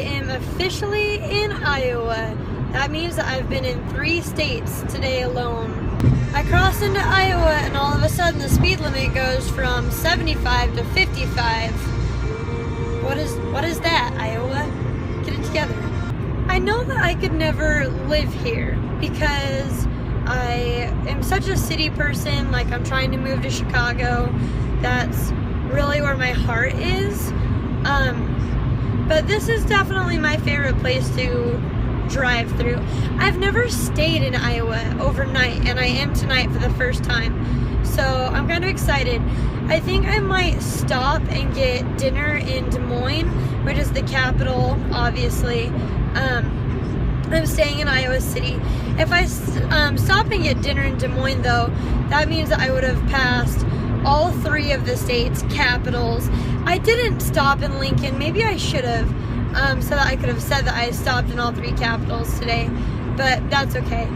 am officially in Iowa. That means that I've been in 3 states today alone. I crossed into Iowa and all of a sudden the speed limit goes from 75 to 55. What is that, Iowa? Get it together. I know that I could never live here because I am such a city person. Like, I'm trying to move to Chicago. That's really where my heart is. But this is definitely my favorite place to drive through. I've never stayed in Iowa overnight, and I am tonight for the first time. So I'm kind of excited. I think I might stop and get dinner in Des Moines, which is the capital, obviously. I'm staying in Iowa City. If I stop and get dinner in Des Moines, though, that means that I would have passed all 3 of the state's capitals. I didn't stop in Lincoln. Maybe I should have, so that I could have said that I stopped in all 3 capitals today, but that's okay.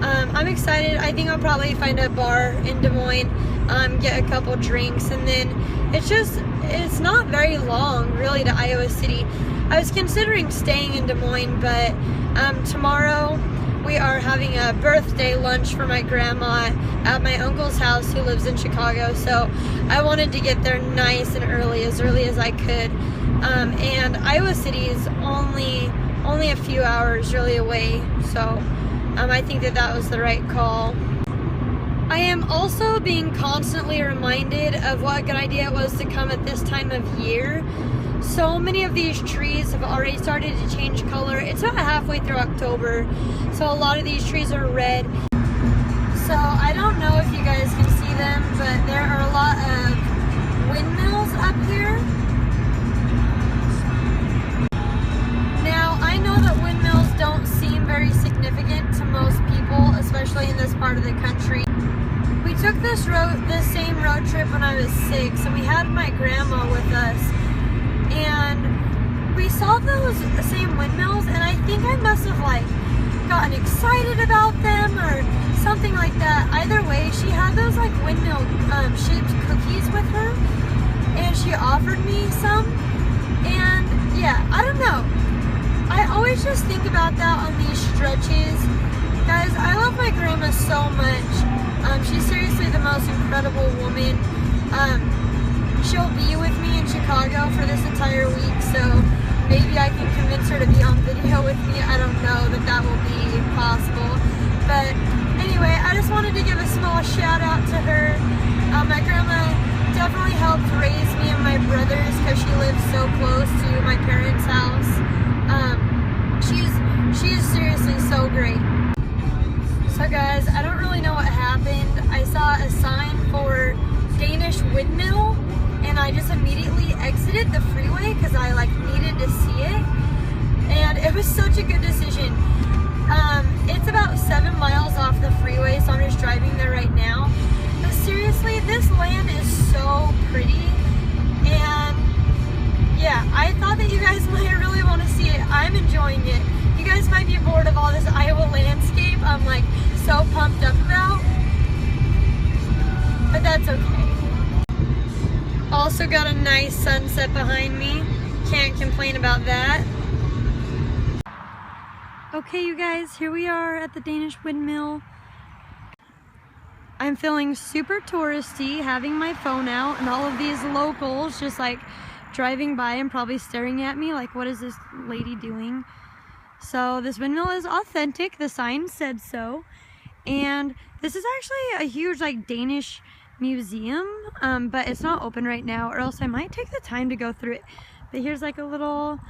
I'm excited. I think I'll probably find a bar in Des Moines, get a couple drinks, and then it's not very long, really, to Iowa City. I was considering staying in Des Moines, but tomorrow we are having a birthday lunch for my grandma at my uncle's house who lives in Chicago, so I wanted to get there nice and early as I could. And Iowa City is only a few hours really away, so I think that was the right call. I am also being constantly reminded of what a good idea it was to come at this time of year. So many of these trees have already started to change color. It's about halfway through October, so a lot of these trees are red. So I don't know if you guys can see them, but there are a lot of windmills up here. Now, I know that windmills don't seem very significant to most people, especially in this part of the country. We took this same road trip when I was 6, and we had my grandma with us. And we saw those same windmills, and I think I must have gotten excited about them or something like that. Either way, she had those windmill shaped cookies with her, and she offered me some. And yeah, I don't know. I always just think about that on these stretches. Guys, I love my grandma so much. She's seriously the most incredible woman. She'll be with me in Chicago for this entire week, so maybe I can convince her to be on video with me. I don't know that will be possible. But anyway, I just wanted to give a small shout out to her. My grandma definitely helped raise me and my brothers because she lives so close to my parents' house. She is seriously so great. So guys, I don't really know what happened. I saw a sign for Danish Windmill, and I just immediately exited the freeway because I needed to see it, and it was such a good decision. It's about 7 miles off the freeway, so I'm just driving there right now. But seriously, this land is so pretty, and yeah, I thought that you guys might really want to see it. I'm enjoying it. You guys might be bored of all this Iowa landscape I'm so pumped up about, but that's okay. Also got a nice sunset behind me. Can't complain about that. Okay, you guys, here we are at the Danish Windmill. I'm feeling super touristy, having my phone out, and all of these locals just driving by and probably staring at me what is this lady doing? So this windmill is authentic. The sign said so. And this is actually a huge Danish museum, but it's not open right now, or else I might take the time to go through it. But here's a little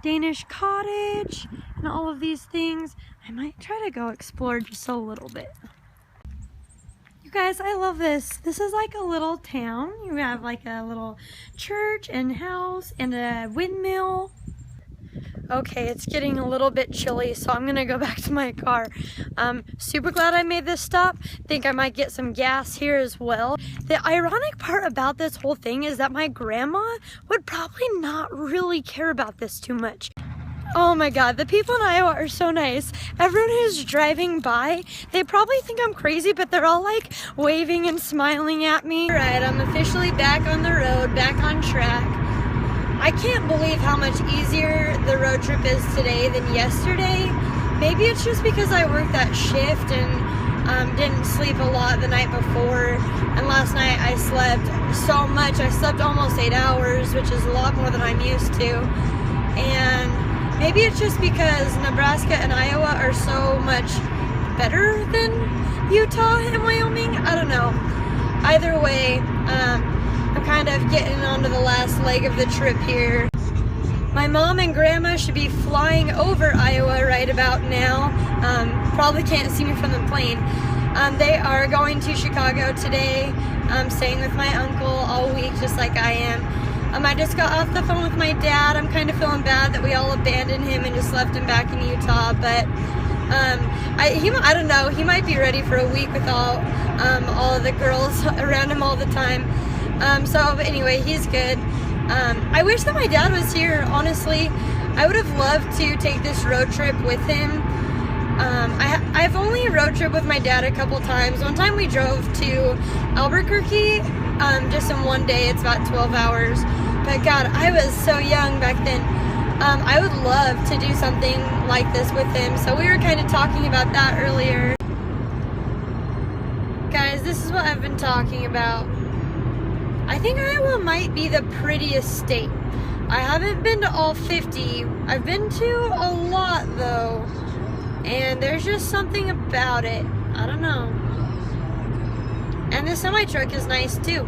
Danish cottage and all of these things. I might try to go explore just a little bit. You guys, I love this. This is a little town. You have a little church and house and a windmill. Okay, it's getting a little bit chilly, so I'm gonna go back to my car. Super glad I made this stop. Think I might get some gas here as well. The ironic part about this whole thing is that my grandma would probably not really care about this too much. Oh my god, the people in Iowa are so nice. Everyone who's driving by, they probably think I'm crazy, but they're all waving and smiling at me. Alright, I'm officially back on the road, back on track. I can't believe how much easier the road trip is today than yesterday. Maybe it's just because I worked that shift and didn't sleep a lot the night before. And last night I slept so much. I slept almost 8 hours, which is a lot more than I'm used to. And maybe it's just because Nebraska and Iowa are so much better than Utah and Wyoming. I don't know. Either way, I'm kind of getting onto the last leg of the trip here. My mom and grandma should be flying over Iowa right about now. Probably can't see me from the plane. They are going to Chicago today. I'm staying with my uncle all week, just like I am. I just got off the phone with my dad. I'm kind of feeling bad that we all abandoned him and just left him back in Utah, but I don't know. He might be ready for a week with all of the girls around him all the time. But anyway, he's good. I wish that my dad was here, honestly. I would have loved to take this road trip with him. I've only road trip with my dad a couple times. One time we drove to Albuquerque, just in one day. It's about 12 hours. But God, I was so young back then. I would love to do something like this with him. So we were kind of talking about that earlier. Guys, this is what I've been talking about. I think Iowa might be the prettiest state. I haven't been to all 50. I've been to a lot though. And there's just something about it. I don't know. And the semi truck is nice too.